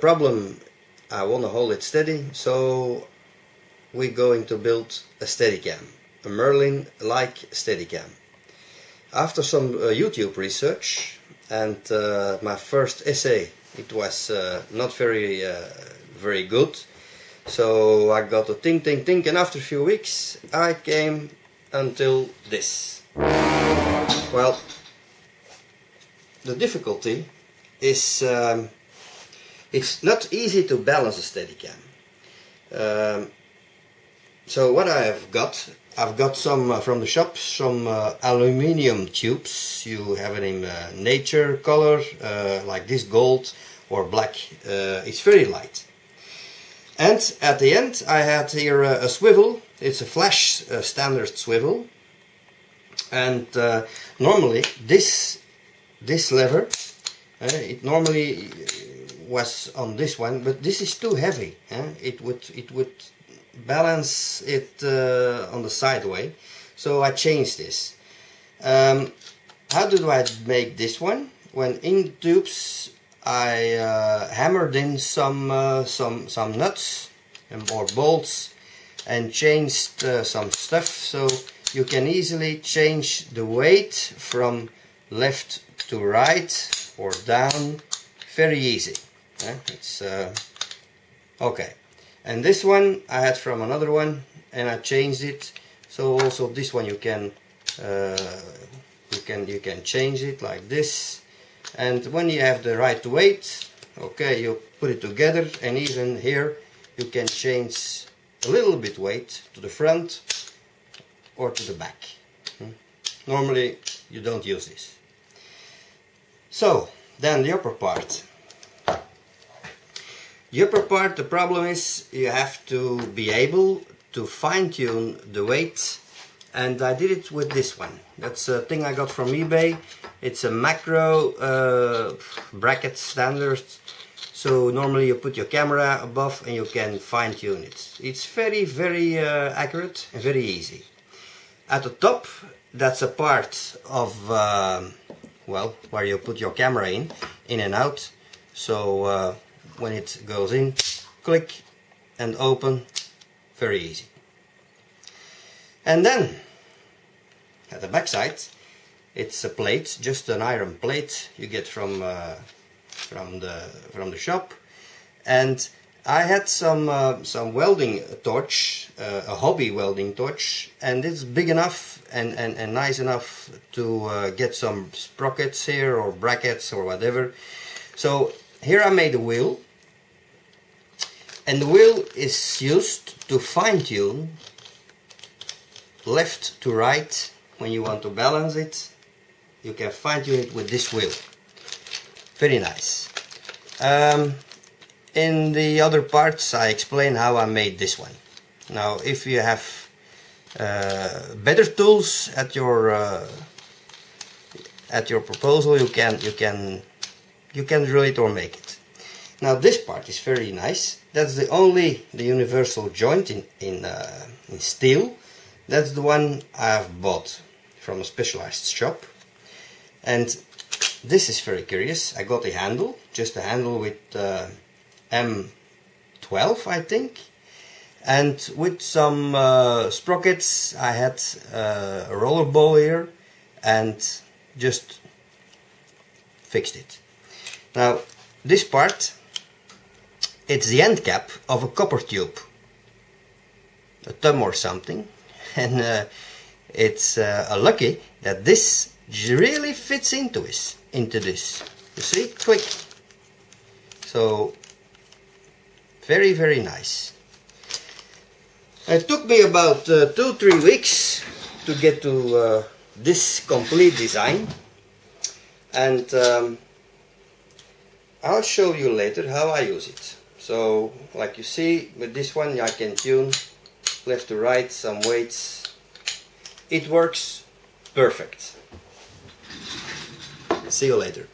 problem, I want to hold it steady, so we're going to build a Steadicam, a Merlin-like Steadicam. After some YouTube research and my first essay, it was not very good, so I got to think, and after a few weeks I came until this. Well, the difficulty is it's not easy to balance a Steadicam. So what I've got some from the shop, some aluminium tubes. You have it in nature color, like this, gold or black. It's very light. And at the end I had here a swivel. It's a flash standard swivel. And normally this lever, it normally was on this one, but this is too heavy. It would balance it on the sideway, so I changed this. How do I make this one? When in tubes I hammered in some nuts or bolts and changed some stuff, so you can easily change the weight from left to right or down, very easy. It's okay. And this one I had from another one, and I changed it. So also this one you can change it like this. And when you have the right weight, okay, you put it together, and even here you can change a little bit weight to the front or to the back. Normally you don't use this. So then the upper part. The upper part, the problem is you have to be able to fine-tune the weight, and I did it with this one. That's a thing I got from eBay. It's a macro bracket standard, so normally you put your camera above and you can fine-tune it. It's very accurate and very easy. At the top, that's a part of well, where you put your camera in and out, so when it goes in, click and open, very easy. And then at the back side, it's a plate, just an iron plate you get from the shop. And I had some welding torch, a hobby welding torch, and it's big enough and nice enough to get some sprockets here or brackets or whatever. So here I made a wheel, and the wheel is used to fine-tune left to right. When you want to balance it, you can fine-tune it with this wheel. Very nice. In the other parts I explain how I made this one. Now if you have better tools at your proposal, you can drill it or make it. Now this part is very nice. That's the universal joint in steel. That's the one I've bought from a specialized shop. And this is very curious. I got a handle, just a handle with M12 I think. And with some sprockets I had a roller ball here and just fixed it. Now this part, it's the end cap of a copper tube, a thumb or something, and it's lucky that this really fits into this. You see, quick. So very nice. It took me about 2-3 weeks to get to this complete design, and I'll show you later how I use it. So like you see, with this one I can tune left to right, some weights. It works perfect. See you later.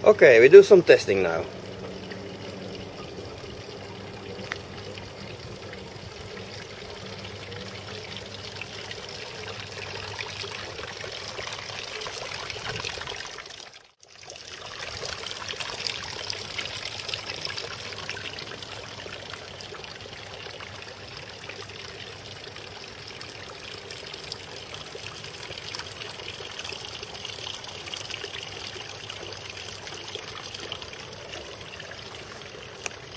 Okay, we do some testing now.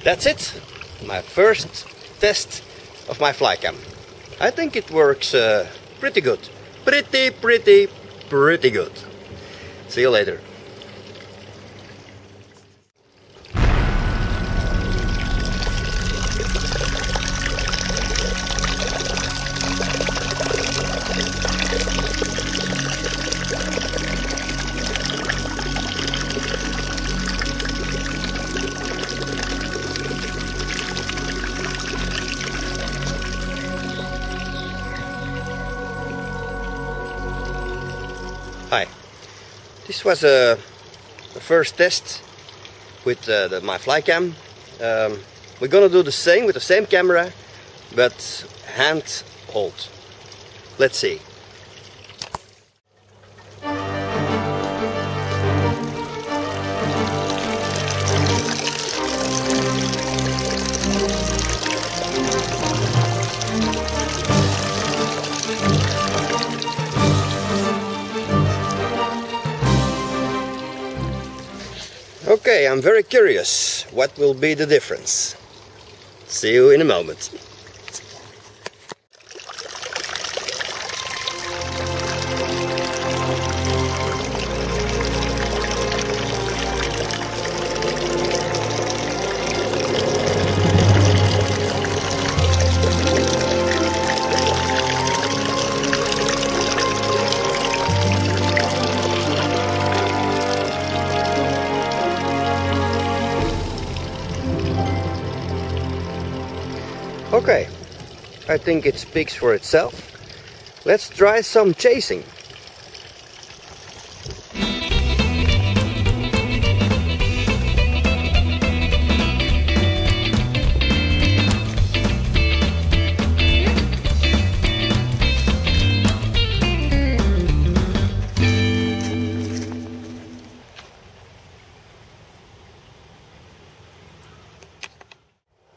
That's it, my first test of my Flycam. I think it works pretty good. Pretty good. See you later. Hi, this was the first test with my Flycam. We're gonna do the same with the same camera, but hand hold. Let's see. Okay, I'm very curious. What will be the difference? See you in a moment. Okay, I think it speaks for itself. Let's try some chasing.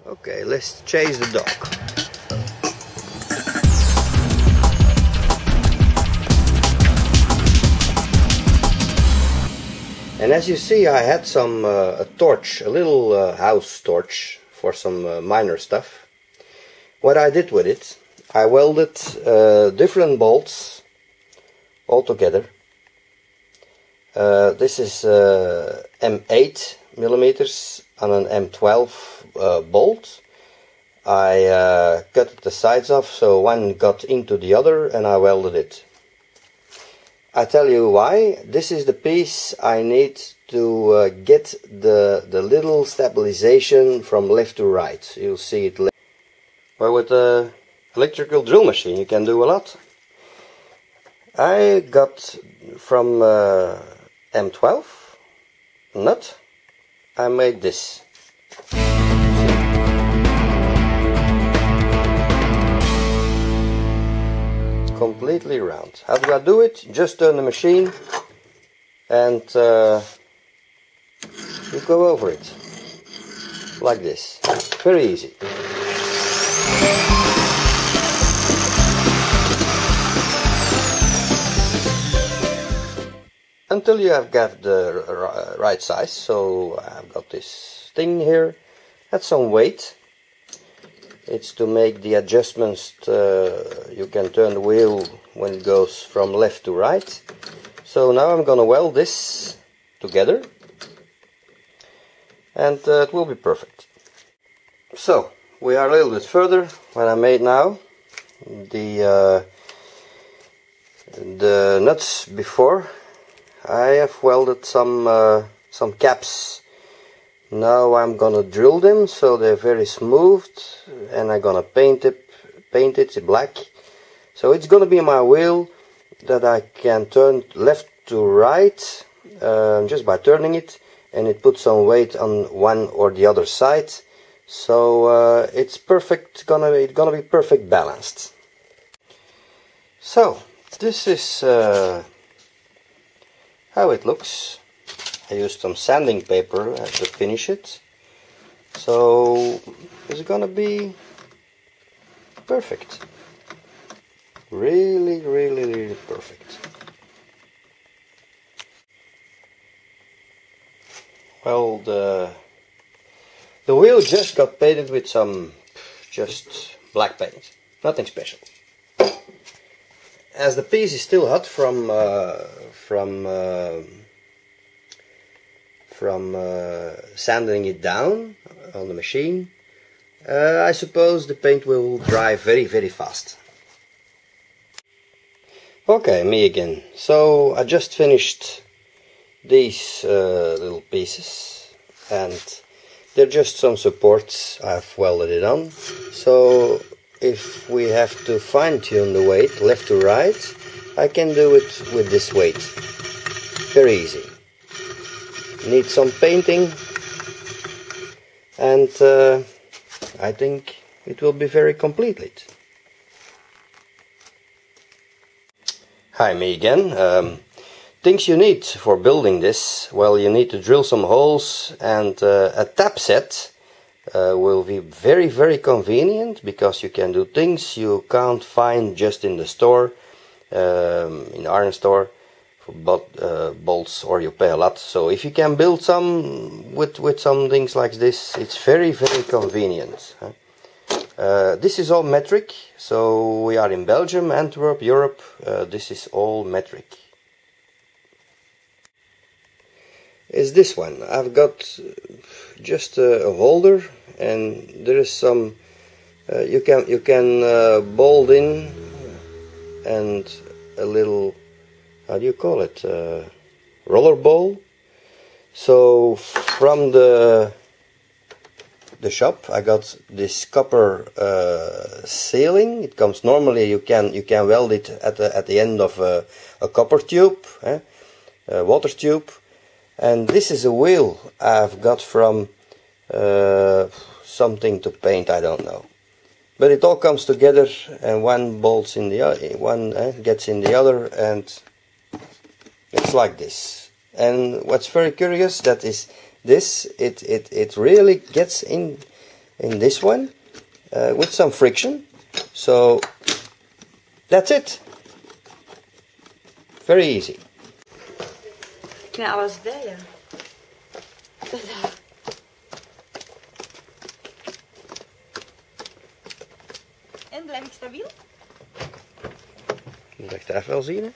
Okay, let's chase the dog. And as you see, I had some a torch, a little house torch for some minor stuff. What I did with it, I welded different bolts all together. This is M8 millimeters on an M12 bolt. I cut the sides off so one got into the other and I welded it. I tell you why. This is the piece I need to get the little stabilization from left to right. You'll see it later. Well, with the electrical drill machine you can do a lot. I got from M12 nut, I made this. Completely round. How do I do it? Just turn the machine and you go over it like this. Very easy. Until you have got the right size. So I've got this thing here. That's some weight. It's to make the adjustments. You can turn the wheel when it goes from left to right. So now I'm gonna weld this together and it will be perfect. So we are a little bit further. What I made now, the nuts before, I have welded some caps. Now I'm gonna drill them so they're very smooth, and I'm gonna paint it black. So it's gonna be my wheel that I can turn left to right just by turning it, and it puts some weight on one or the other side, so it's perfect. It's gonna be perfect balanced. So this is how it looks. I used some sanding paper to finish it, so it's gonna be perfect. Really perfect. Well, the wheel just got painted with some just black paint, nothing special. As the piece is still hot from sanding it down on the machine, I suppose the paint will dry very fast. Okay, me again. So I just finished these little pieces, and they're just some supports. I've welded it on. So if we have to fine-tune the weight left to right, I can do it with this weight. Very easy. Need some painting, and I think it will be very complete. Hi, me again. Things you need for building this: well, you need to drill some holes, and a tap set will be very convenient, because you can do things you can't find just in the store, in the iron store, for bolts, or you pay a lot. So if you can build some with some things like this, it's very convenient. This is all metric, so we are in Belgium, Antwerp, Europe. This is all metric. Is this one. I've got just a holder, and there is some you can bolt in, and a little, how do you call it, roller ball. So from the shop I got this copper sealing. It comes normally, you can weld it at the end of a copper tube, a water tube. And this is a wheel I've got from something to paint, I don't know. But it all comes together, and one bolts in the other, one gets in the other, and it's like this. And what's very curious, that is this, it really gets in this one with some friction. So that's it. Very easy. Ik knal alles bij, ja. En blijf ik stabiel? Dat ga je wel zien, hè?